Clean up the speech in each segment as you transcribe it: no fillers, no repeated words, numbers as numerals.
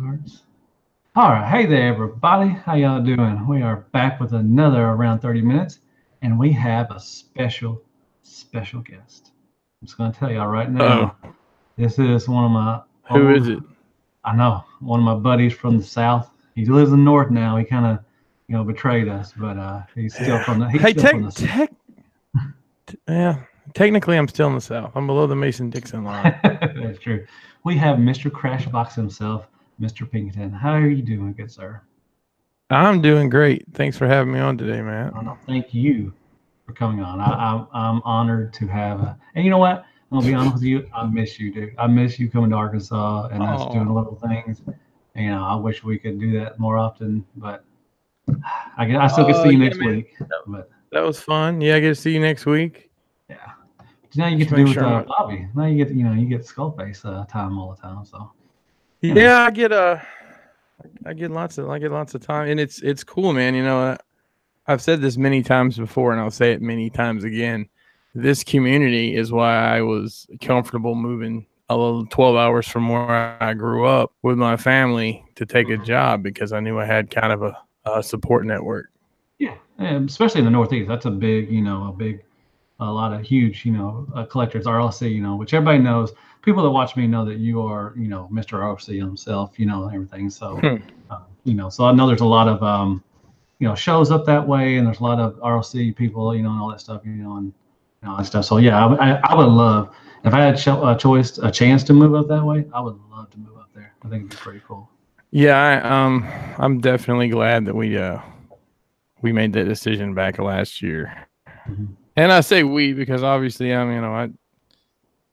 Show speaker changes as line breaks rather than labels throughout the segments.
starts. All right, hey there, everybody. How y'all doing? We are back with another around 30 minutes, and we have a special guest. I'm just gonna tell y'all right
Oh,
now. This is one of my
who
old,
is it?
I know, one of my buddies from the South. He lives in the North now. He kind of, betrayed us, but
Yeah.
he's
Hey,
still from the South.
yeah. Technically, I'm still in the South. I'm below the Mason-Dixon line.
That's true. We have Mr. Crashbox himself, Mr. Pinkerton. How are you doing, good sir?
I'm doing great. Thanks for having me on today, man.
Oh, no, thank you for coming on. I'm honored to have. And you know what? I'm gonna be honest with you. I miss you, dude. I miss you coming to Arkansas and us doing
Oh,
little things. I wish we could do that more often, but I still get to see you
yeah,
next
man.
week. But
That was fun. Yeah, I get to see you next week.
yeah, now you get
Just
to do
make
with
sure I'm.
Bobby. Now you get Skullface time all the time. So you know,
Yeah, I get lots of time, and it's cool, man. I've said this many times before, and I'll say it many times again. This community is why I was comfortable moving a little 12 hours from where I grew up with my family to take a
mhm.
job because I knew I had kind of a support network.
Yeah, and especially in the Northeast, that's a big, a lot of huge, collectors, RLC, which everybody knows. People that watch me know that you are, Mr. RLC himself, and everything. So,
Hmm.
so I know there's a lot of, shows up that way, and there's a lot of RLC people, and all that stuff, and all that stuff. So yeah, I would love if I had a chance to move up that way. I would love to move up there. I think it'd be pretty cool.
Yeah, I'm definitely glad that we made that decision back last year.
Mhm.
And I say we because obviously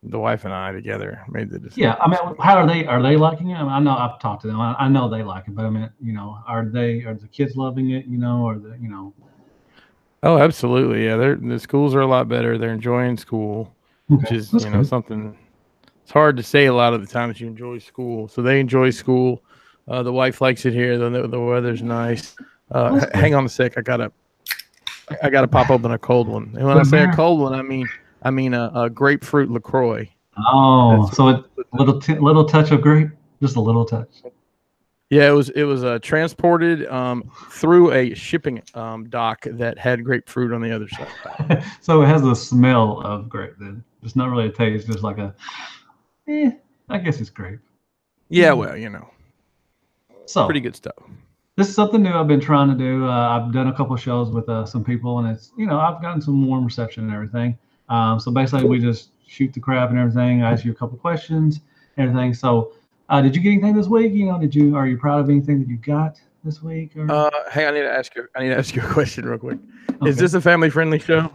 the wife and I together made the
Yeah, I
decision.
mean,
So
how are they? Are they liking it? I mean, I know I've talked to them. I know they like it, but I mean, are the kids loving it? Or
oh, absolutely. Yeah, the schools are a lot better. They're enjoying school, which
okay,
is,
that's good.
something it's hard to say a lot of the times you enjoy school. So they enjoy school. The wife likes it here. The weather's nice.
That's good.
Hang on a sec. I gotta pop open a cold one. And when I
Good
say a
beer.
cold one, I mean a grapefruit Lacroix.
Oh,
That's
so it
what
little touch of grape, just a little touch.
yeah, it was transported through a shipping dock that had grapefruit on the other side.
So it has the smell of grape. Then it's not really a taste, just like eh, I guess it's grape.
Yeah,
Yeah.
well, pretty
So
good stuff.
this is something new I've been trying to do. I've done a couple of shows with some people, and it's I've gotten some warm reception and everything. So basically, we just shoot the crap and everything. I ask you a couple questions, and everything. So, did you get anything this week? Are you proud of anything that you got this week? Or
Hey, I need to ask you a question real quick. Is
okay,
this a family friendly show?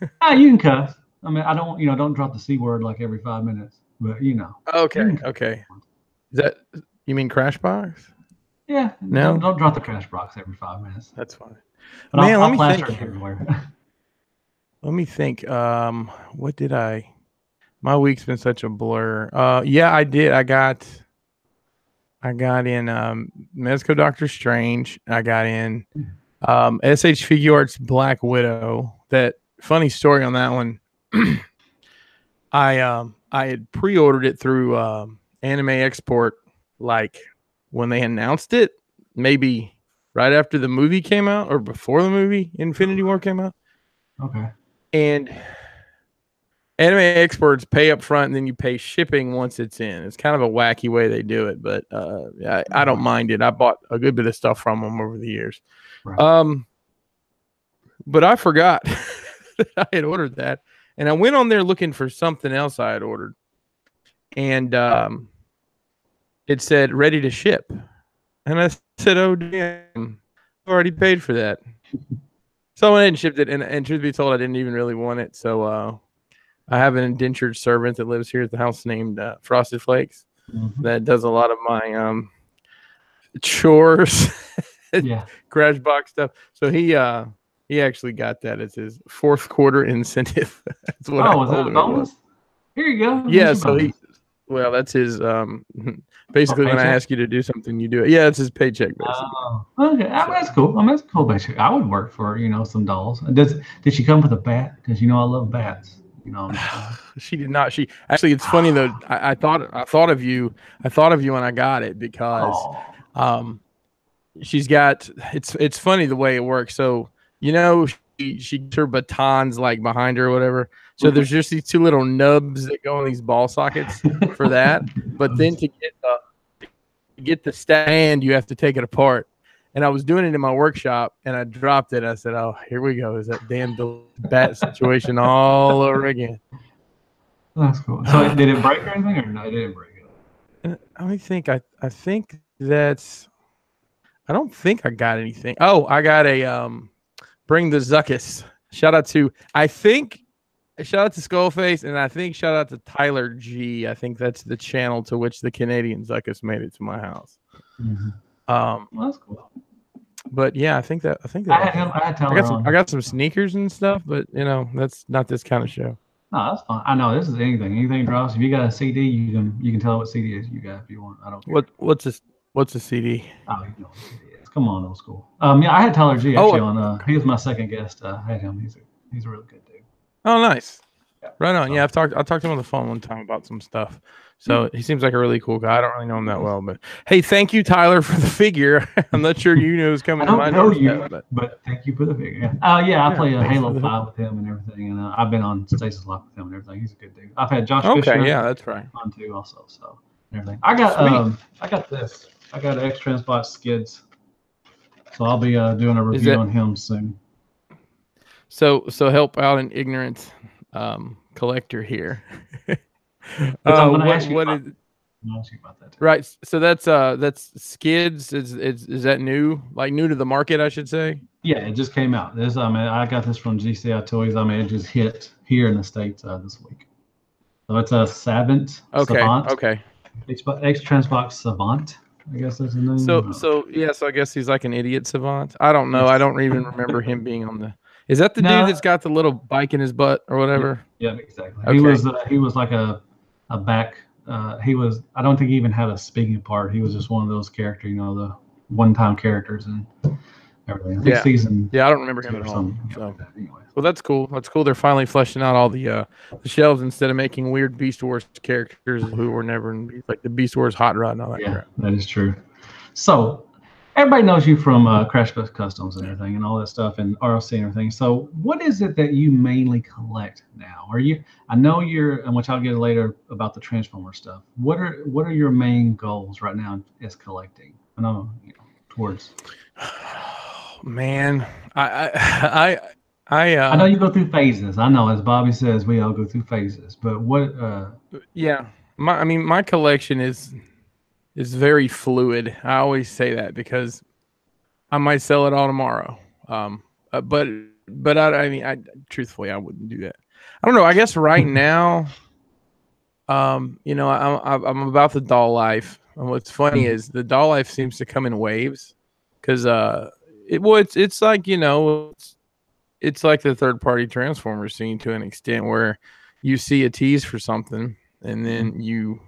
you can cuss. I mean, I don't don't drop the c word like every 5 minutes, but you
Okay,
can cuss.
okay. Is that you mean Crashbox?
Yeah,
No,
don't drop the crash box every 5 minutes.
that's fine.
But
Man, let
I'll
me
plaster
think.
it everywhere.
Let me think. What did I? My week's been such a blur. Yeah, I did. I got in Mezco Doctor Strange. I got in SH Figure Arts Black Widow. That funny story on that one. I had pre-ordered it through Anime Export like when they announced it, maybe right after the movie came out or before the movie Infinity War came out.
Okay.
And Anime Exports pay up front and then you pay shipping once it's in. It's kind of a wacky way they do it, but I don't
Right.
mind it. I bought a good bit of stuff from them over the years.
Right.
Um, but I forgot that I had ordered that, and I went on there looking for something else I had ordered, and it said ready to ship, and I said, "Oh damn, I already paid for that." So I went ahead and shipped it, and truth be told, I didn't even really want it. So I have an indentured servant that lives here at the house named Frosted Flakes
Hmm.
that does a lot of my chores,
Yeah.
Crashbox stuff. So he actually got that as his fourth quarter incentive. That's what I
Oh, was that
told
a
him it was.
bonus? Here you go. Here's
Yeah,
your
so
bonus.
well, that's his
Or
basically when I
paycheck.
ask you to do something, you do it. Yeah, it's his paycheck basically.
Oh, okay. I mean,
So
that's cool. I mean, that's a cool paycheck. I would work for some dolls. Did she come with a bat? Because I love bats. You know.
She did not. She actually. It's funny though. I thought of you. I thought of you when I got it because, she's got. It's funny the way it works. So she gets her batons like behind her or whatever. So there's just these two little nubs that go in these ball sockets for that. But then to get the stand, you have to take it apart. And I was doing it in my workshop, and I dropped it. I said, "Oh, here we go. Is that damn bat situation all over again?"
That's cool. So did it break or anything, or no? It didn't break it.
I think I think that's. I don't think I got anything. Oh, I got a bring the Zuckus. Shout out to Skullface, and I think shout out to Tyler G. I think that's the channel to which the Canadian Zuckus made it to my house.
Mm-hmm. Well, that's cool.
But yeah, I think that I got some sneakers and stuff, but that's not this kind of show.
No, that's fine. I know this is anything drops. If you got a CD, you can tell what CD is you got if you want. I don't care.
What's a CD?
Oh, you know what CD is. Come on, old school. Yeah, I had Tyler G actually on. He was my second guest. I had him. He's a really good dude.
Oh, nice. Yeah. Right on. Yeah, I talked to him on the phone one time about some stuff. So he seems like a really cool guy. I don't really know him that well, but hey, thank you, Tyler, for the figure. I'm not sure you knew it was coming.
I don't know you, but thank you for the figure. Yeah, I play Halo 5 with him and everything, and I've been on Stasis Lock with him and everything. He's a good dude. I've had Josh Fisher.
Okay, yeah, that's right.
On too, also. So and everything. I got this. I got X Transbot skids. So I'll be doing a review on him soon.
So help out an ignorant collector here.
I'm gonna ask you about that too.
Right. So that's skids. Is that new? Like new to the market, I should say.
Yeah, it just came out. I got this from GCI Toys. It just hit here in the States this week. So it's a Savant. Savant.
Okay.
X Transbox Savant. I guess that's the name.
So I guess he's like an idiot savant. I don't know. I don't even remember him being on the. Is that the dude that's got the little bike in his butt or whatever?
Yeah, exactly. Okay. He was like a back. He was. I don't think he even had a speaking part. He was just one of those characters, the one-time characters and everything. I think season.
Yeah, I don't remember him at all.
So. Anyway.
Well, that's cool. That's cool. They're finally fleshing out all the shelves instead of making weird Beast Wars characters who were never in, like the Beast Wars Hot Rod and all that crap.
That is true. So everybody knows you from Crashbox Customs and everything and all that stuff and RLC and everything. So what is it that you mainly collect now? I know and which I'll get later about the Transformer stuff. What are your main goals right now as collecting? I know towards.
Man, I
know you go through phases. I know, as Bobby says, we all go through phases. But what?
Yeah, my collection is very fluid. I always say that because I might sell it all tomorrow. But I truthfully, I wouldn't do that. I don't know. I guess right now, I'm about the doll life. And what's funny is the doll life seems to come in waves, because it's like it's like the third party Transformer scene to an extent where you see a tease for something and then you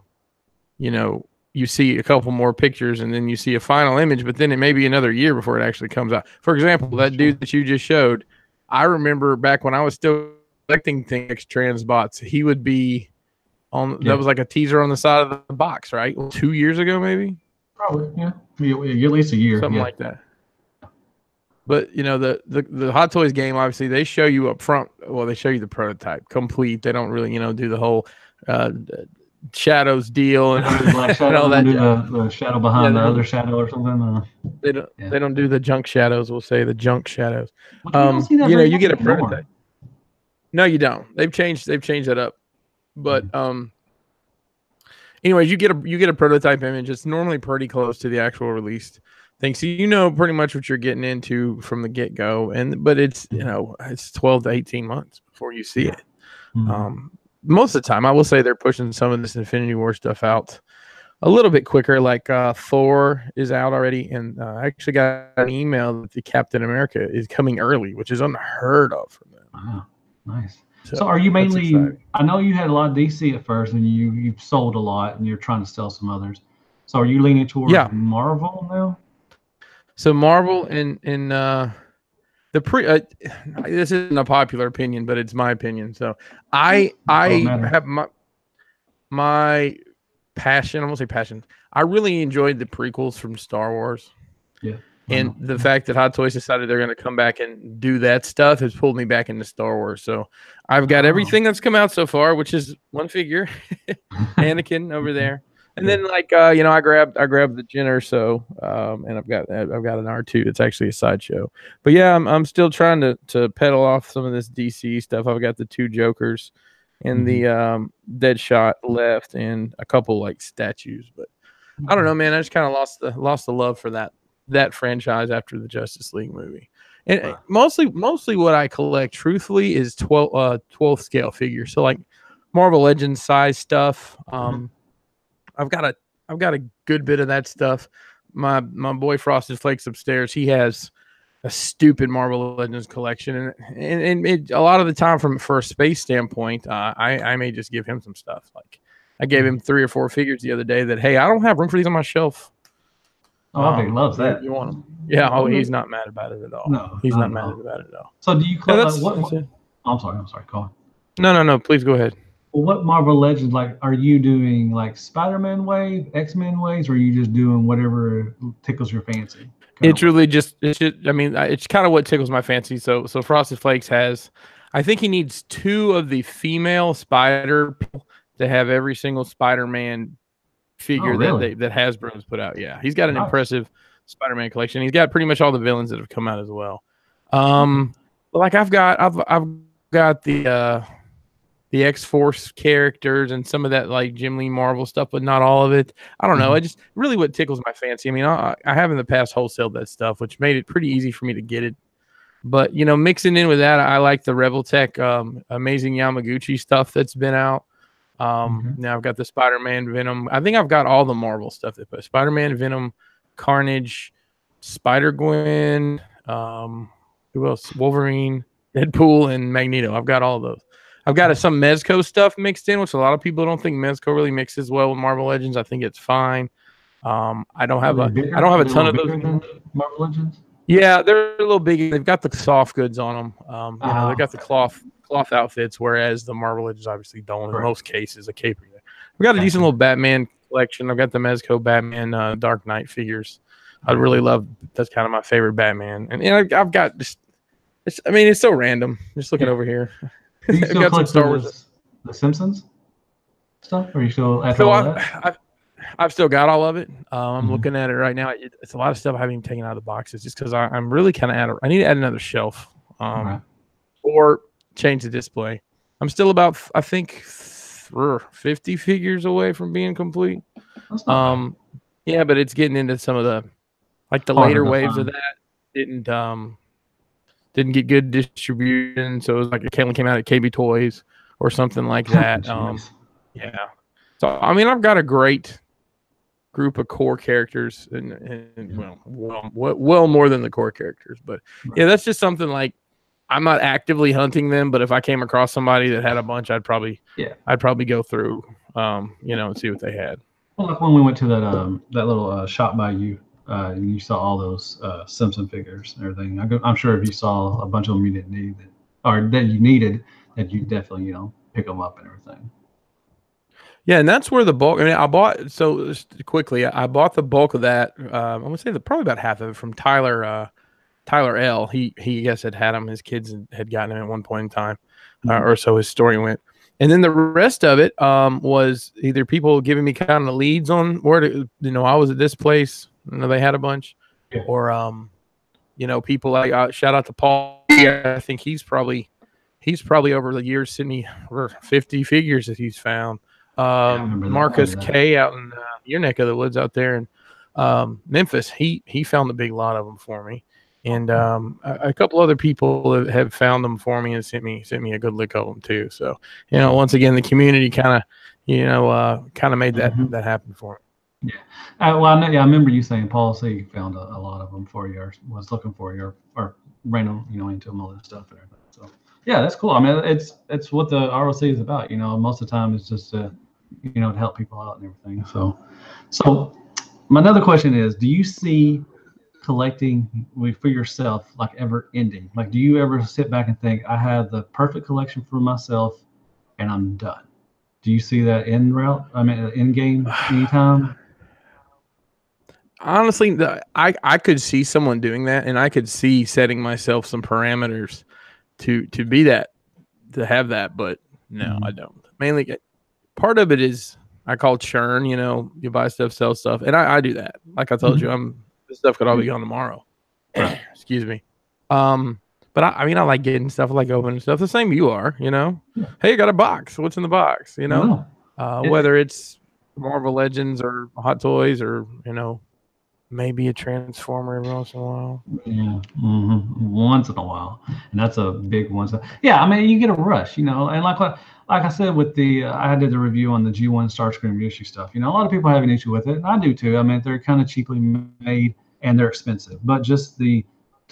see a couple more pictures and then you see a final image, but then it may be another year before it actually comes out. For example, that dude that you just showed, I remember back when I was still collecting things, Transbots, he would be on, that was like a teaser on the side of the box, right? 2 years ago, maybe?
Probably, yeah. At least a year.
Something like that. But the Hot Toys game, obviously, they show you up front. Well, they show you the prototype complete. They don't really, do the whole shadows deal and all that.
The shadow behind the other shadow or something.
They don't. Yeah. They don't do the junk shadows. We'll say the junk shadows.
Well,
you get a prototype. No, you don't. They've changed that up. But anyways, you get a prototype image. It's normally pretty close to the actual released thing, so pretty much what you're getting into from the get-go, but it's it's 12 to 18 months before you see it. Most of the time I will say they're pushing some of this Infinity War stuff out a little bit quicker, like Thor is out already, and I actually got an email that the Captain America is coming early, which is unheard of for them.
Wow, nice. So are you mainly, I know you had a lot of DC at first and you've sold a lot and you're trying to sell some others, so are you leaning towards Marvel now?
So Marvel and this isn't a popular opinion, but it's my opinion. So I have my passion. I won't say passion. I really enjoyed the prequels from Star Wars.
Yeah.
And the fact that Hot Toys decided they're going to come back and do that stuff has pulled me back into Star Wars. So I've got everything that's come out so far, which is one figure, Anakin over there. And then like I grabbed the Jenner, so and I've got an R2. It's actually a sideshow. But yeah, I'm still trying to pedal off some of this DC stuff. I've got the 2 Jokers and the Deadshot left and a couple like statues. But I don't know, man. I just kind of lost the love for that franchise after the Justice League movie. And mostly what I collect truthfully is 12th scale figures. So like Marvel Legends size stuff. I've got a good bit of that stuff. My boy Frosted Flakes upstairs, he has a stupid Marvel Legends collection, and a lot of the time for a space standpoint, I may just give him some stuff. Like I gave him 3 or 4 figures the other day that, hey, I don't have room for these on my shelf.
Oh, he loves that.
You want them? Yeah. Oh, he's not mad about it at all.
No,
he's not mad about it at all.
So do you collect? I'm sorry. Call.
No. Please go ahead.
Well, what Marvel Legends, like, are you doing like Spider-Man wave, X-Men waves, or are you just doing whatever tickles your fancy?
It's really just, I mean, it's kind of what tickles my fancy. So Frosted Flakes has, I think he needs 2 of the female Spider people to have every single Spider-Man figure that Hasbro's put out. Yeah, he's got an impressive Spider-Man collection. He's got pretty much all the villains that have come out as well. Like I've got the X-Force characters and some of that like Jim Lee Marvel stuff, but not all of it. I don't know. I just really what tickles my fancy. I mean, I have in the past wholesaled that stuff, which made it pretty easy for me to get it. But mixing in with that, I like the Rebel Tech Amazing Yamaguchi stuff that's been out. Now I've got the Spider-Man, Venom. I think I've got all the Marvel stuff they put. Spider-Man, Venom, Carnage, Spider-Gwen, who else? Wolverine, Deadpool, and Magneto. I've got all of those. I've got some Mezco stuff mixed in, which a lot of people don't think Mezco really mixes well with Marvel Legends. I think it's fine. I don't have a ton of those.
Marvel Legends?
Yeah, they're a little big. They've got the soft goods on them. They've got the cloth outfits, whereas the Marvel Legends obviously don't. In most cases, a cape. I've got a decent little Batman collection. I've got the Mezco Batman Dark Knight figures. I really love. That's kind of my favorite Batman. And I've got just. It's so random. Just looking over here.
Do you still collect Star Wars, the Simpsons stuff? Or are you still at all that?
I've still got all of it. I'm looking at it right now. It's a lot of stuff I haven't even taken out of the boxes just because I'm really kind of I need to add another shelf or change the display. I'm still about, I think, 50 figures away from being complete. Yeah, but it's getting into some of the, like the later waves of that didn't get good distribution, so it was like it only came out at KB Toys or something like that. Yeah. So I've got a great group of core characters, and well more than the core characters. But yeah, that's just something like I'm not actively hunting them, but if I came across somebody that had a bunch, I'd probably go through, and see what they had.
Well, like when we went to that little shop by you. You saw all those Simpson figures and everything. I'm sure if you saw a bunch of them you didn't need, that you needed, that you definitely pick them up and everything.
Yeah, and that's where the bulk. I bought quickly. I bought the bulk of that. I'm gonna say probably about half of it from Tyler. Tyler L. He I guess had them. His kids had gotten him at one point in time, or so his story went. And then the rest of it was either people giving me kind of leads on where to, I was at this place. They had a bunch, or people like shout out to Paul. Yeah, I think he's probably over the years sent me 50 figures that he's found. Marcus K out in your neck of the woods out there in Memphis, he found a big lot of them for me, and a couple other people have found them for me and sent me a good lick of them too. So once again, the community kind of made that happen for me.
Yeah. I remember you saying Paul C found a lot of them for you, or was looking for you, or ran into them, all that stuff and everything. So yeah, that's cool. It's what the ROC is about. Most of the time it's just to help people out and everything. So my another question is, do you see collecting for yourself like ever ending? Like, do you ever sit back and think, I have the perfect collection for myself and I'm done? Do you see that end route? I mean, end game anytime?
Honestly, I could see someone doing that, and I could see setting myself some parameters to be that, to have that, but no, I don't. Mainly, part of it is I call churn. You know, you buy stuff, sell stuff, and I do that. Like I told you, this stuff could all be gone tomorrow. Excuse me. But I mean, I like getting stuff, I like opening stuff. The same you are, you know.
Yeah.
Hey, you got a box. What's in the box? You know,
No.
whether it's Marvel Legends or Hot Toys or, you know, maybe a Transformer every once in a while.
Yeah, once in a while, and that's a big one. So yeah, I mean, you get a rush, you know, and like I said with the I did the review on the G1 Starscream reissue stuff. You know, a lot of people have an issue with it, and I do too. I mean, they're kind of cheaply made and they're expensive, but just to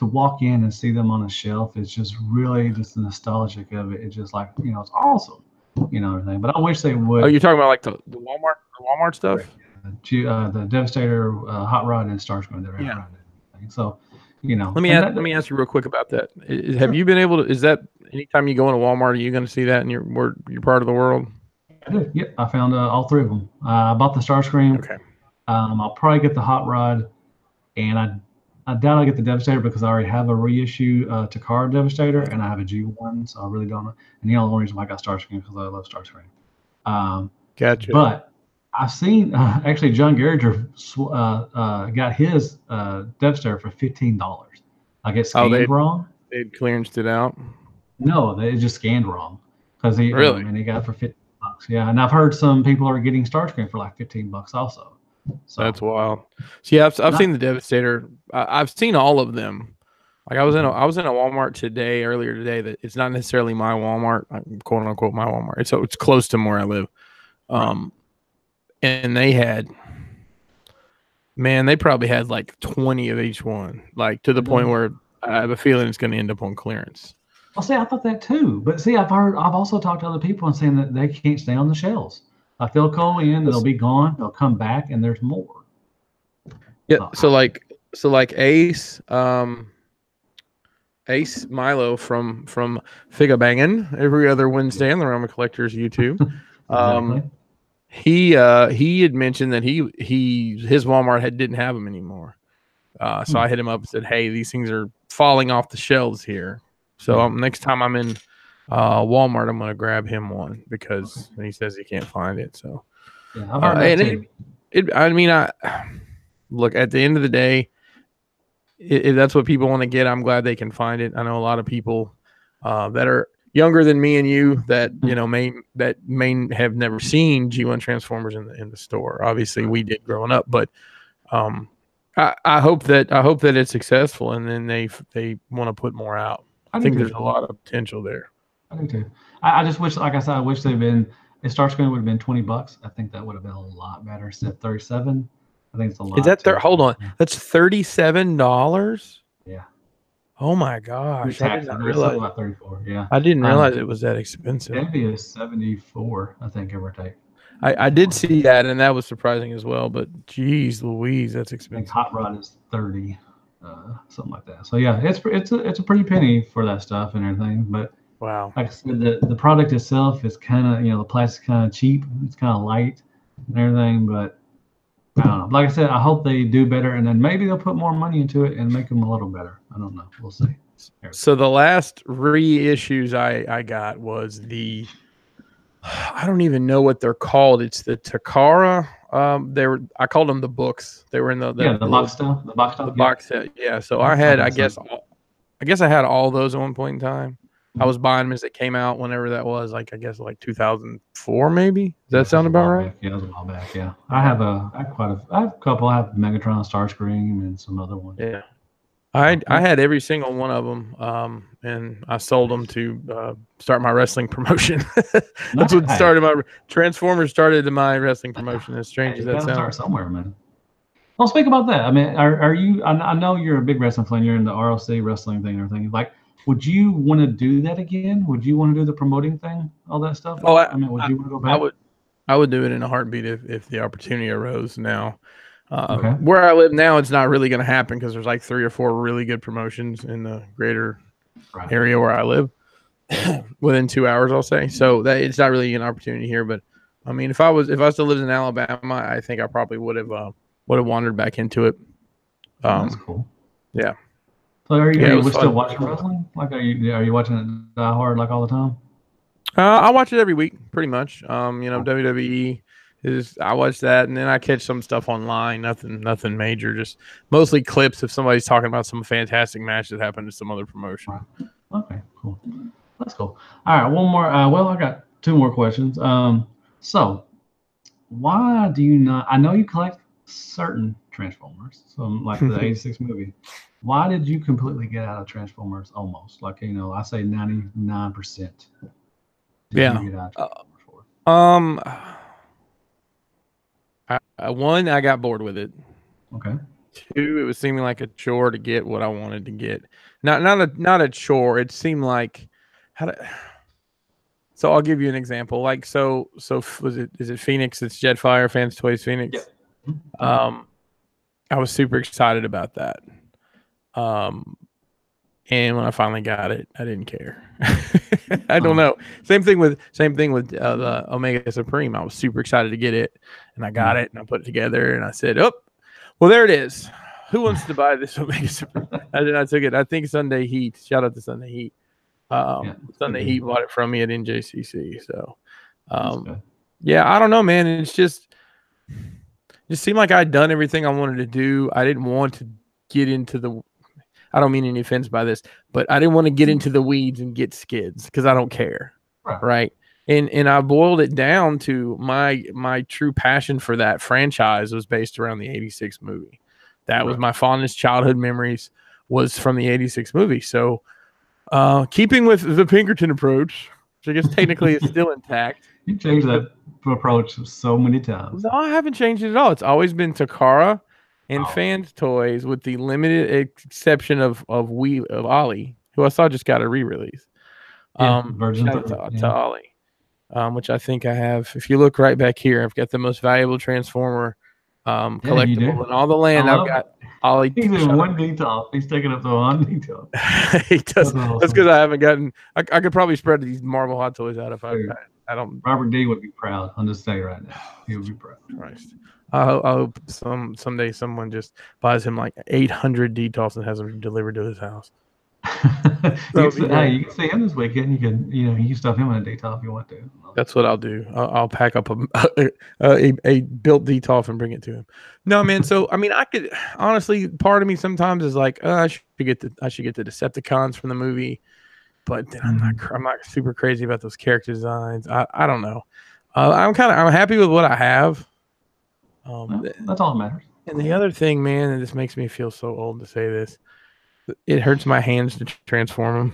walk in and see them on a shelf is just really just the nostalgic of it. It's just like, you know, it's awesome, you know, everything. But I wish they would.
Oh, you're talking about like the Walmart stuff?
The Devastator, Hot Rod, and Starscream.
Yeah.
So, you know,
let me ask you real quick about that. Have you been able to? Is that anytime you go into Walmart, are you going to see that in your part of the world?
I did. Yep, I found all three of them. I bought the Starscream.
Okay.
I'll probably get the Hot Rod, and I doubt I'll get the Devastator because I already have a reissue Takara Devastator, and I have a G1, so I really don't know. And the only reason why I got Starscream because I love Starscream.
Gotcha.
But I've seen actually John Garriger got his Devastator for $15. Like it scanned wrong.
They clearanced it out.
No, they just scanned wrong because he
really
and he got it for $15. Yeah, and I've heard some people are getting Starscream for like $15 also. So
that's wild. So yeah, I've seen the Devastator. I've seen all of them. Like I was in a Walmart earlier today. That it's not necessarily my Walmart, quote unquote my Walmart. It's close to where I live. And they had, man, they probably had like 20 of each one, like to the point where I have a feeling it's going to end up on clearance.
Well, see, I thought that too, but see, I've also talked to other people and saying that they can't stay on the shelves. Like they'll go in, they'll be gone, they'll come back, and there's more.
Yeah. So like Ace Milo from Figga Bangin' every other Wednesday on the Realm of Collectors YouTube.
Exactly.
He had mentioned that his Walmart didn't have them anymore. So I hit him up and said, "Hey, these things are falling off the shelves here. So next time I'm in Walmart, I'm going to grab him one because he says he can't find it." So, yeah, look, at the end of the day, if that's what people want to get, I'm glad they can find it. I know a lot of people that are younger than me and you that may have never seen G1 Transformers in the store. Obviously, we did growing up, but I hope that it's successful, and then they want to put more out. I think there's a lot of potential there.
I do too. I just wish, like I said, I wish they'd been. If Starscream would have been $20, I think that would have been a lot better. Instead of $37, I think it's a lot.
Is that there? Hold on, that's $37.
Yeah.
Oh my gosh! I didn't realize
about 34. Yeah.
I didn't realize it was that expensive.
Maybe it's 74, I think, give or take.
I did see that, and that was surprising as well. But geez, Louise, that's expensive.
I think Hot Rod is 30, something like that. So yeah, it's a pretty penny for that stuff and everything. But
wow,
like I said, the product itself is kind of, the plastic's kind of cheap. It's kind of light and everything. But I don't know. Like I said, I hope they do better, and then maybe they'll put more money into it and make them a little better. I don't know. We'll see.
So the last reissues I got was I don't even know what they're called. It's the Takara. I called them the books. They were in the
box stuff. The box stuff.
The box set. Yeah. So I had, I guess I had all those at one point in time. I was buying them as they came out, whenever that was. Like I guess like 2004, maybe. Does that sound about right?
Yeah, it was a while back. Yeah. I have a couple. I have Megatron, Starscream, and some other ones.
Yeah. I had every single one of them, and I sold them to start my wrestling promotion. That's what started my Transformers started my wrestling promotion. As strange as that sounds.
Start somewhere, man. Well, speak about that. I mean, are you? I know you're a big wrestling fan. You're in the ROC wrestling thing and everything. Like, would you want to do that again? Would you want to do the promoting thing, all that stuff?
Oh,
would you want to go back?
I would do it in a heartbeat if the opportunity arose now. Where I live now, it's not really going to happen because there's like 3 or 4 really good promotions in the greater area where I live within 2 hours, I'll say. So that it's not really an opportunity here. But I mean, if I still lived in Alabama, I think I probably would have wandered back into it.
That's cool.
Yeah.
So are you still watching wrestling? Like, are you watching it die hard like all the time?
I watch it every week, pretty much. WWE I watch that, and then I catch some stuff online. Nothing major, just mostly clips if somebody's talking about some fantastic match that happened to some other promotion.
Right. Okay, cool. That's cool. All right, one more. Well, I got 2 more questions. So why do you not? I know you collect certain Transformers, so like the '86 movie. Why did you completely get out of Transformers? Almost like I say 99%.
Yeah. One, I got bored with it.
Okay.
2, it was seeming like a chore to get what I wanted to get. Not a chore. It seemed like So I'll give you an example. Like so is it Phoenix? It's Jetfire Fans Toys Phoenix. Yeah. I was super excited about that. And when I finally got it, I didn't care. I don't know. Same thing with the Omega Supreme. I was super excited to get it, and I got it, and I put it together, and I said, "Oh, well, there it is. Who wants to buy this Omega Supreme?" I took it. I think Sunday Heat. Shout out to Sunday Heat. Sunday Heat bought it from me at NJCC. So, yeah, I don't know, man. It's just seemed like I'd done everything I wanted to do. I didn't want to get into the. I don't mean any offense by this, but I didn't want to get into the weeds and get skids because I don't care. Right. And I boiled it down to my true passion for that franchise was based around the '86 movie. That was my fondest childhood memories was from the '86 movie. So keeping with the Pinkerton approach, which I guess technically is still intact.
You changed that approach so many times.
No, I haven't changed it at all. It's always been Takara and Fans Toys, with the limited exception of Ollie, who I saw just got a re-release.
Version
to Ollie, which I think I have. If you look right back here, I've got the most valuable Transformer collectible in all the land. I've got Ollie.
He's in one detail. He's taking up the one detail.
He does. That's because I haven't gotten. I could probably spread these Marvel Hot Toys out if I don't.
Robert D would be proud. I'm just saying right now, he would be proud.
Christ. I hope someday someone just buys him like 800 details and has them delivered to his house.
You can see him this weekend. You can stuff him in a detail if you want to.
That's what I'll do. I'll pack up a built detail and bring it to him. No, man. So I mean, I could honestly, part of me sometimes is like, I should get the Decepticons from the movie, but then I'm not super crazy about those character designs. I don't know. I'm happy with what I have.
That's all that matters.
And the other thing, man, and this makes me feel so old to say this, it hurts my hands to transform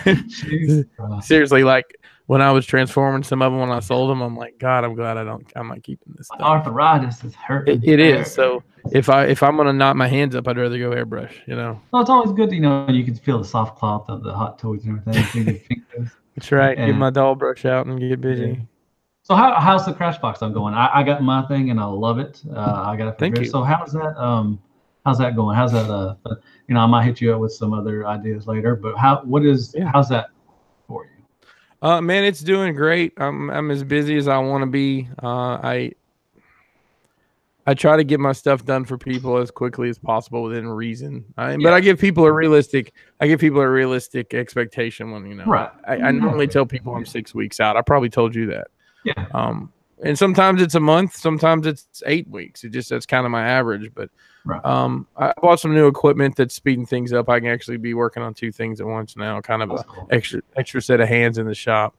them. Seriously, like when I was transforming some of them, when I sold them, I'm like, God, I'm glad I'm not keeping this stuff.
Arthritis is hurting.
It is. So if I'm gonna knock my hands up, I'd rather go airbrush. Well,
it's always good. You can feel the soft cloth of the Hot Toys and everything.
That's right. Get my doll brush out and get busy.
Yeah. So how's the Crashbox going? I got my thing and I love it. I got it.
Thank you.
So how's that? How's that going? How's that? I might hit you up with some other ideas later. But how's that for you?
Man, it's doing great. I'm as busy as I want to be. I try to get my stuff done for people as quickly as possible within reason. But I give people a realistic expectation when
Right.
I normally tell people I'm 6 weeks out. I probably told you that.
Yeah.
And sometimes it's a month, sometimes it's 8 weeks. That's kind of my average. But I bought some new equipment that's speeding things up. I can actually be working on 2 things at once now, kind of extra set of hands in the shop.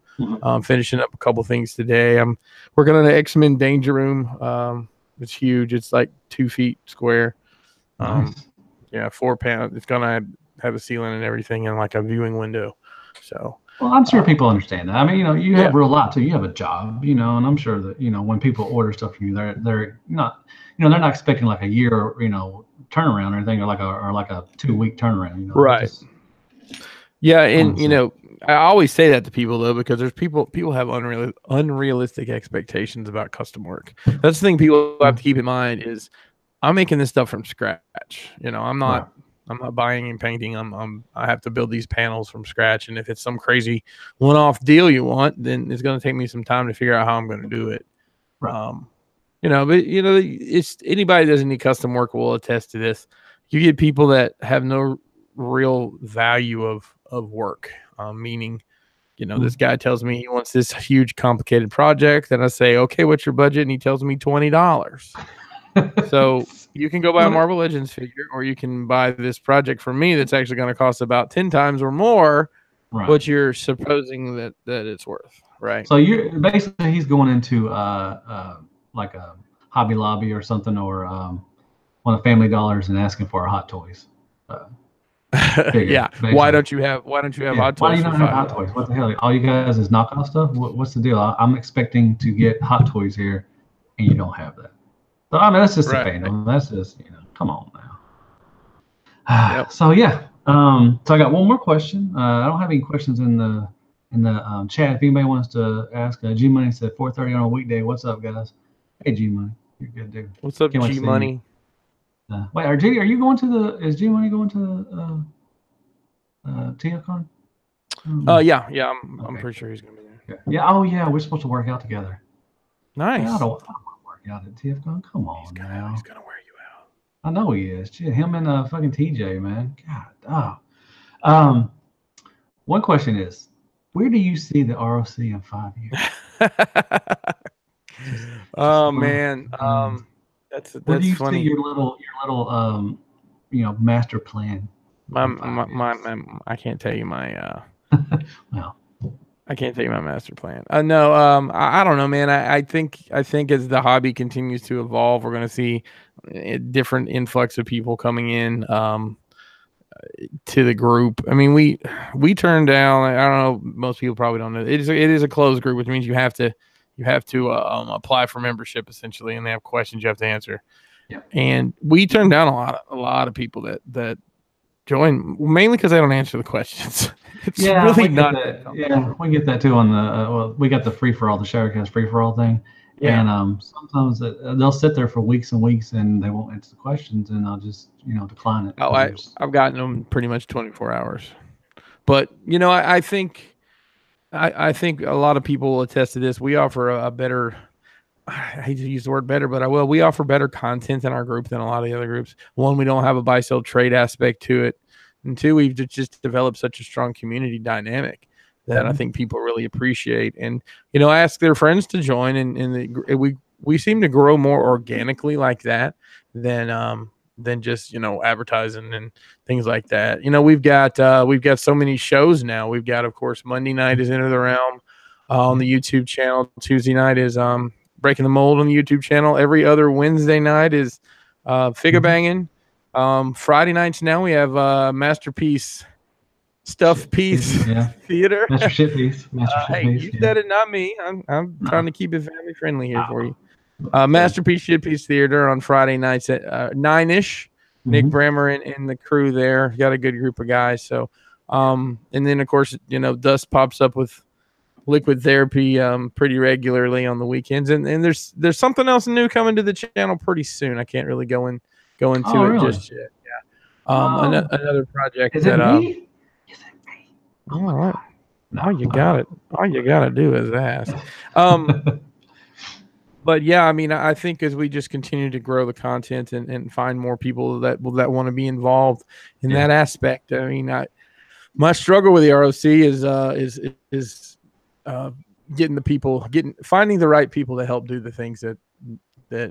Finishing up a couple things today. I'm working on an X-Men Danger Room. It's huge. It's like 2 feet square.
Nice.
4 pounds. It's gonna have a ceiling and everything and like a viewing window. So
well, I'm sure people understand that. I mean, you have real life too. You have a job, and I'm sure that when people order stuff from you, they're not, they're not expecting like a year, turnaround or anything, or like a 2 week turnaround.
Right. Yeah, and
Honestly.
I always say that to people though, because there's people have unrealistic expectations about custom work. That's the thing people have to keep in mind is I'm making this stuff from scratch.
Right.
I'm not buying and painting. I have to build these panels from scratch, and if it's some crazy one-off deal you want, then it's going to take me some time to figure out how I'm going to do it.
Right.
But it's anybody that doesn't need custom work will attest to this. You get people that have no real value of work, meaning, this guy tells me he wants this huge complicated project, and I say, okay, what's your budget? And he tells me $20. So you can go buy a Marvel Legends figure, or you can buy this project from me that's actually going to cost about 10 times or more what you're supposing that it's worth, right?
So you're basically, he's going into like a Hobby Lobby or something, or one of Family Dollars, and asking for a Hot Toys. Figure,
yeah.
basically.
Why don't you have Hot Toys?
Why do you not have Hot Toys? What the hell? All you guys is knockoff stuff? What's the deal? I'm expecting to get Hot Toys here, and you don't have that. So I mean, that's just a fandom. That's just, come on now.
Yep.
So yeah. So I got one more question. I don't have any questions in the chat. If anybody wants to ask, G Money said 4:30 on a weekday. What's up, guys? Hey, G Money, you're good, dude.
What's up, G Money?
Wait, are you going to the? Is G Money going to the TFCon?
Yeah. I'm pretty sure he's gonna be there.
Yeah. Oh yeah, we're supposed to work out together.
Nice.
I don't want to work out at TFCon. Come on now.
He's gonna wear you out.
I know he is. Shit, him and fucking TJ, man. God. One question is, where do you see the ROC in 5 years?
Oh man, that's
where do you
funny.
see your little master plan?
I can't tell you my
well,
I can't tell you my master plan. No, I don't know, man. I think as the hobby continues to evolve, we're going to see a different influx of people coming in to the group. I mean, we turned down. I don't know. Most people probably don't know. It is a closed group, which means you have to apply for membership essentially, and they have questions you have to answer.
Yeah.
And we turned down a lot of people that join, mainly because they don't answer the questions. It's really not.
We get that too on the. We got the free for all, the Showercast free for all thing.
Yeah.
And sometimes they'll sit there for weeks and weeks and they won't answer the questions, and I'll just decline it.
Oh, I've gotten them pretty much 24 hours. But I think a lot of people will attest to this. We offer a better. I hate to use the word better, but I will. We offer better content in our group than a lot of the other groups. One, we don't have a buy sell trade aspect to it, and two, we've just developed such a strong community dynamic that I think people really appreciate. And ask their friends to join, and we seem to grow more organically like that than just advertising and things like that. We've got so many shows now. We've got, of course, Monday night is Enter the Realm on the YouTube channel. Tuesday night is Breaking the Mold on the YouTube channel. Every other Wednesday night is Figure Banging. Friday nights now we have Masterpiece Stuff Piece Theater.
Master Shit Piece.
Hey, you said it, not me. I'm trying to keep it family friendly here for you. Masterpiece Shit Piece Theater on Friday nights at 9-ish. Nick Brammer and the crew there. Got a good group of guys. So, and then of course, Dust pops up with Liquid Therapy pretty regularly on the weekends, and there's something else new coming to the channel pretty soon. I can't really go into it just yet. Yeah. Another project.
Is it me?
All right. All you gotta do is ask. But yeah, I mean, I think as we just continue to grow the content and find more people that want to be involved in that aspect, I mean, my struggle with the ROC is finding the right people to help do the things that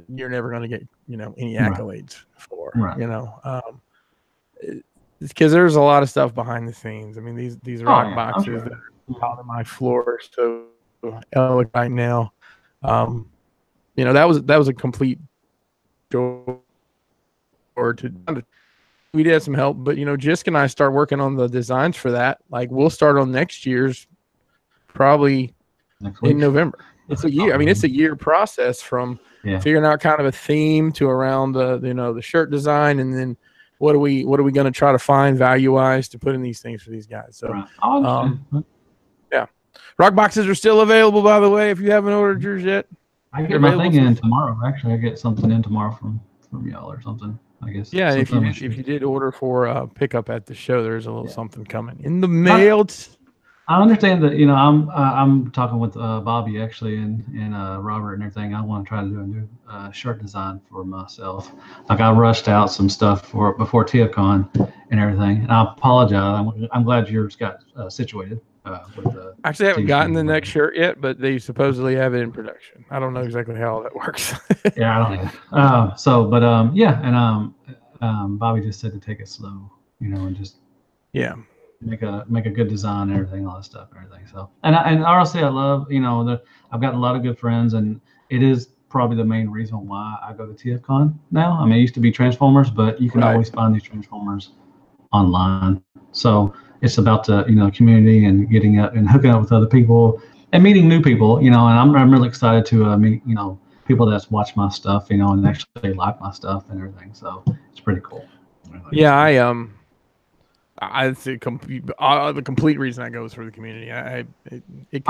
you're never going to get any accolades for. Because there's a lot of stuff behind the scenes. I mean, these rock boxes that are out on my floor so elegant right now. That was a complete door to. We did have some help, but Jisk and I start working on the designs for that. Like, we'll start on next year's probably in November. It's a year. I mean, it's a year process from figuring out kind of a theme to around the shirt design, and then what are we going to try to find value wise to put in these things for these guys? So,
Right. I understand.
yeah, rock boxes are still available, by the way, if you haven't ordered yours yet.
I get my thing in tomorrow. Actually, I get something in tomorrow from y'all or something. I guess.
Yeah, if you did order for pickup at the show, there's a little something coming in the mail.
I understand that, I'm talking with Bobby actually and Robert and everything. I want to try to do a new shirt design for myself. Like I rushed out some stuff before TFCon and everything. And I apologize. I'm glad yours got situated.
Actually, I haven't gotten the next shirt yet, but they supposedly have it in production. I don't know exactly how all that works.
Yeah, I don't know. Bobby just said to take it slow, and just make a good design and everything, all that stuff and everything. So and honestly, I love I've got a lot of good friends, and it is probably the main reason why I go to TFCon now. I mean, it used to be Transformers, but you can always find these Transformers online. So it's about the community and getting up and hooking up with other people and meeting new people. And I'm really excited to meet people that's watched my stuff, and actually like my stuff and everything. So it's pretty cool.
Yeah, I think the complete reason I go is for the community. It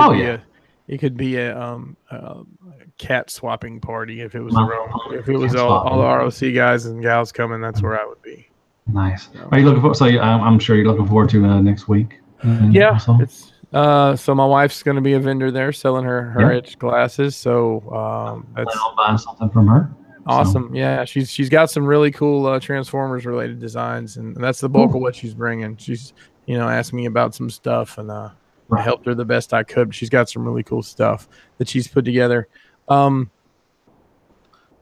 could be a cat swapping party if it was all the ROC guys and gals coming. That's where I would be.
Nice. Are you looking for? So I'm sure you're looking forward to next week.
Yeah, it's so my wife's going to be a vendor there selling her etched glasses. So
I'll buy something from her.
Awesome. So. Yeah, she's got some really cool Transformers related designs, and that's the bulk of what she's bringing. She's asked me about some stuff, and I helped her the best I could. She's got some really cool stuff that she's put together.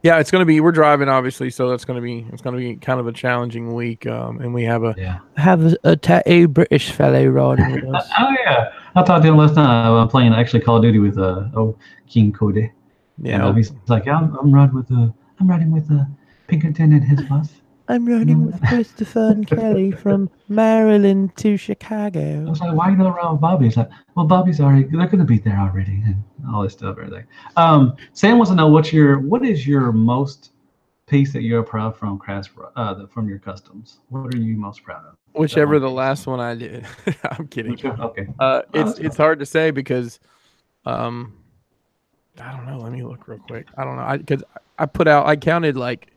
Yeah, it's going to be. We're driving, obviously, so it's going to be kind of a challenging week. And we have a British fellow riding with us.
Oh yeah, I talked to him last night. I'm playing actually Call of Duty with King Cody.
Yeah,
and, he's like, I'm riding with Pinkerton and his bus.
I'm riding with Christopher and Kelly from Maryland to Chicago.
I was like, why are you not around with Bobby? He's like, well, they're going to be there already, and all this stuff, everything. Sam wants to know what is your most piece that you're proud from from your customs? What are you most proud of?
Whichever the last one I did. I'm kidding.
Okay.
It's hard to say because, I don't know. Let me look real quick. I don't know. Because I counted like.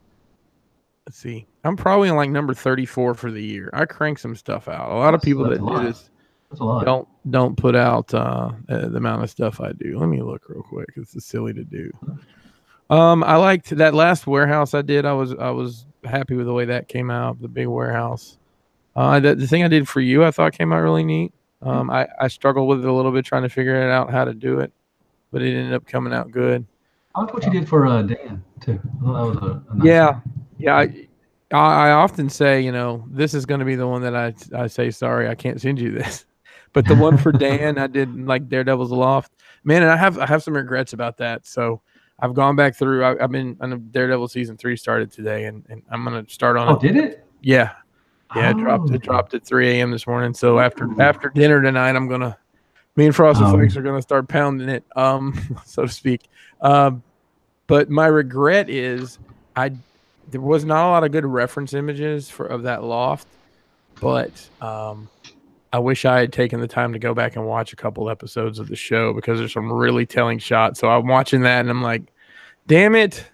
Let's see. I'm probably on like number 34 for the year. I crank some stuff out. A lot of people that do this don't put out the amount of stuff I do. Let me look real quick. It's silly to do. I liked that last warehouse I did. I was happy with the way that came out. The big warehouse. The thing I did for you, I thought came out really neat. I struggled with it a little bit trying to figure it out how to do it, but it ended up coming out good.
I like what you did for Dan too. I thought that was a nice
one. Yeah, I often say, this is going to be the one that I say, sorry, I can't send you this. But the one for Dan, I did like Daredevil's Loft. Man, and I have some regrets about that. So I've gone back through. I've been on Daredevil season 3 started today, and I'm going to start on it.
Oh, did it?
Yeah. Yeah, it dropped at 3 a.m. this morning. So after dinner tonight, me and Frosted Flakes are going to start pounding it, so to speak. But my regret is there was not a lot of good reference images of that loft, but I wish I had taken the time to go back and watch a couple episodes of the show because there's some really telling shots. So I'm watching that and I'm like, damn it,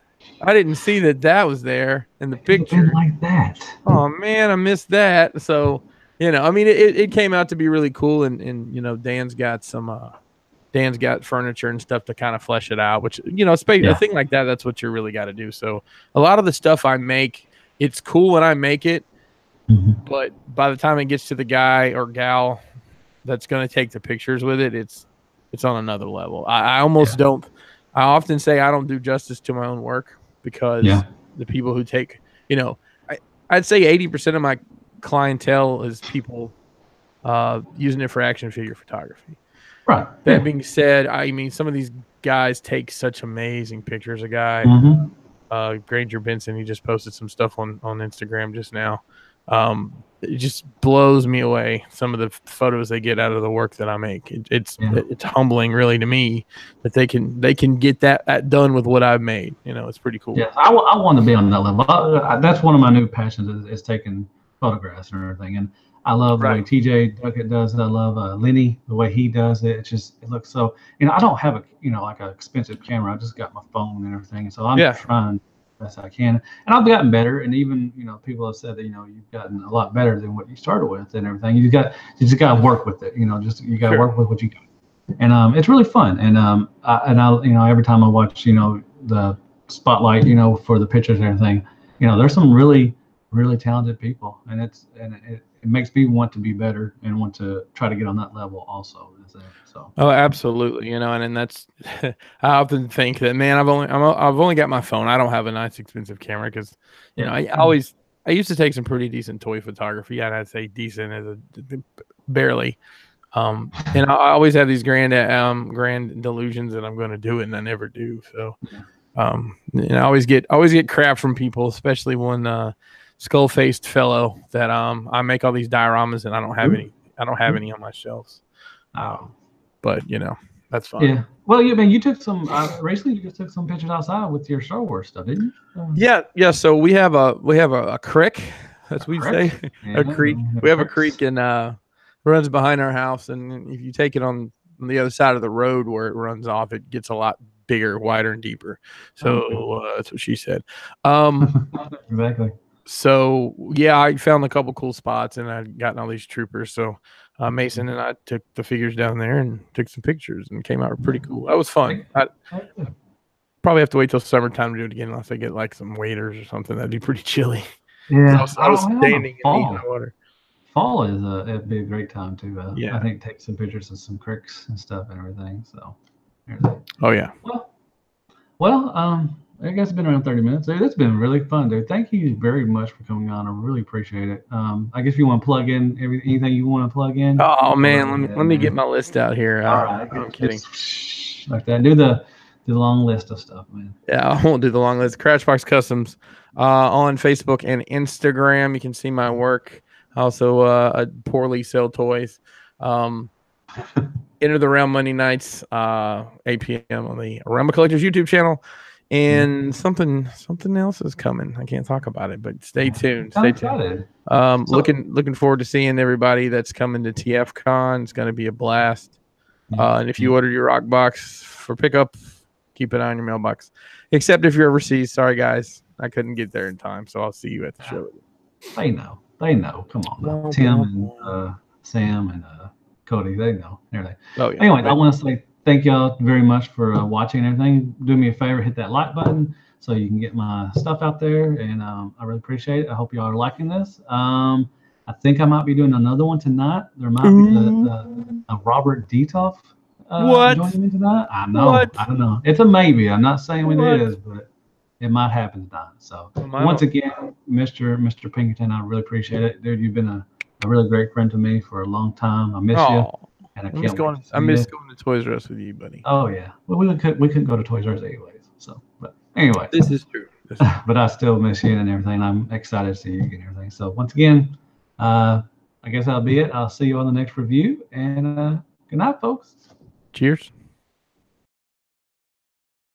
I didn't see that was there in the picture.
Like that.
Oh man, I missed that. So it came out to be really cool, and Dan's got furniture and stuff to kind of flesh it out, which, a thing like that, that's what you really got to do. So a lot of the stuff I make, it's cool when I make it, but by the time it gets to the guy or gal that's going to take the pictures with it, it's on another level. I often say I don't do justice to my own work because the people who take, I'd say 80% of my clientele is people using it for action figure photography.
Right.
That being said, I mean, some of these guys take such amazing pictures. A guy, Granger Benson, he just posted some stuff on Instagram just now. It just blows me away, some of the photos they get out of the work that I make. It's humbling, really, to me, that they can get that done with what I've made. It's pretty cool.
Yeah, I want to be on that level. That's one of my new passions is taking photographs and everything. And I love the way TJ Duckett does it. I love Lenny, the way he does it. It looks so, I don't have like an expensive camera. I just got my phone and everything. So I'm trying best I can, and I've gotten better. And even people have said that you've gotten a lot better than what you started with and everything. You just got to work with it. You got to work with what you got, and it's really fun. And I every time I watch the spotlight for the pictures and everything, there's some really talented people, and it makes me want to be better and want to try to get on that level also. So.
Oh, absolutely. And that's I often think that, man, I've only got my phone. I don't have a nice expensive camera because I used to take some pretty decent toy photography, and I'd say decent as barely. And I always have these grand delusions that I'm going to do it, and I never do. So, I always get crap from people, especially one skull-faced fellow that I make all these dioramas, and I don't have any on my shelves. But that's fine.
Yeah. Well, you took some recently. You just took some pictures outside with your Star Wars stuff, didn't you?
Yeah. So we have a creek. That's what we say.
Yeah,
a creek. We have a creek and runs behind our house, and if you take it on the other side of the road where it runs off, it gets a lot bigger, wider, and deeper. So that's what she said.
Exactly.
So yeah, I found a couple cool spots, and I'd gotten all these troopers. So Mason and I took the figures down there and took some pictures, and came out pretty cool. That was fun. I probably have to wait till summertime to do it again, unless I get like some waders or something. That'd be pretty chilly.
Yeah,
I was standing in the water.
Fall is it'd be a great time to
I
think take some pictures of some creeks and stuff and everything. So
oh yeah.
Well, I guess it's been around 30 minutes. Dude, it's been really fun, dude. Thank you very much for coming on. I really appreciate it. I guess you want to plug in anything you want to plug in.
Oh man, let me get my list out here.
All right,
I'm kidding.
Like that. Do the long list of stuff, man.
Yeah, I won't do the long list. Crashbox Customs on Facebook and Instagram. You can see my work. Also, I poorly sell toys. Enter the Realm Monday nights, 8 p.m. on the Realm Collectors YouTube channel. And something else is coming. I can't talk about it, but stay tuned. Stay tuned. Looking forward to seeing everybody that's coming to TFCon. It's going to be a blast. And if you order your rock box for pickup, keep an eye on your mailbox. Except if you're overseas. Sorry, guys. I couldn't get there in time, so I'll see you at the show.
They know. Come on. Now. Tim and Sam and Cody, they know. Everything.
Oh, yeah.
Anyway, I want to say thank y'all very much for watching and everything. Do me a favor, hit that like button so you can get my stuff out there, and I really appreciate it. I hope y'all are liking this. I think I might be doing another one tonight. There might be a Robert Detoff joining me tonight. I know. What? I don't know. It's a maybe. I'm not saying it is, but it might happen tonight. So once again, Mr. Pinkerton, I really appreciate it, dude. You've been a really great friend to me for a long time. I miss you. And
I miss going to Toys R Us with you, buddy.
Oh yeah, well we couldn't go to Toys R Us anyways. So, but anyway,
this is true.
But I still miss you and everything. I'm excited to see you again and everything. So once again, I guess that'll be it. I'll see you on the next review, and good night, folks.
Cheers.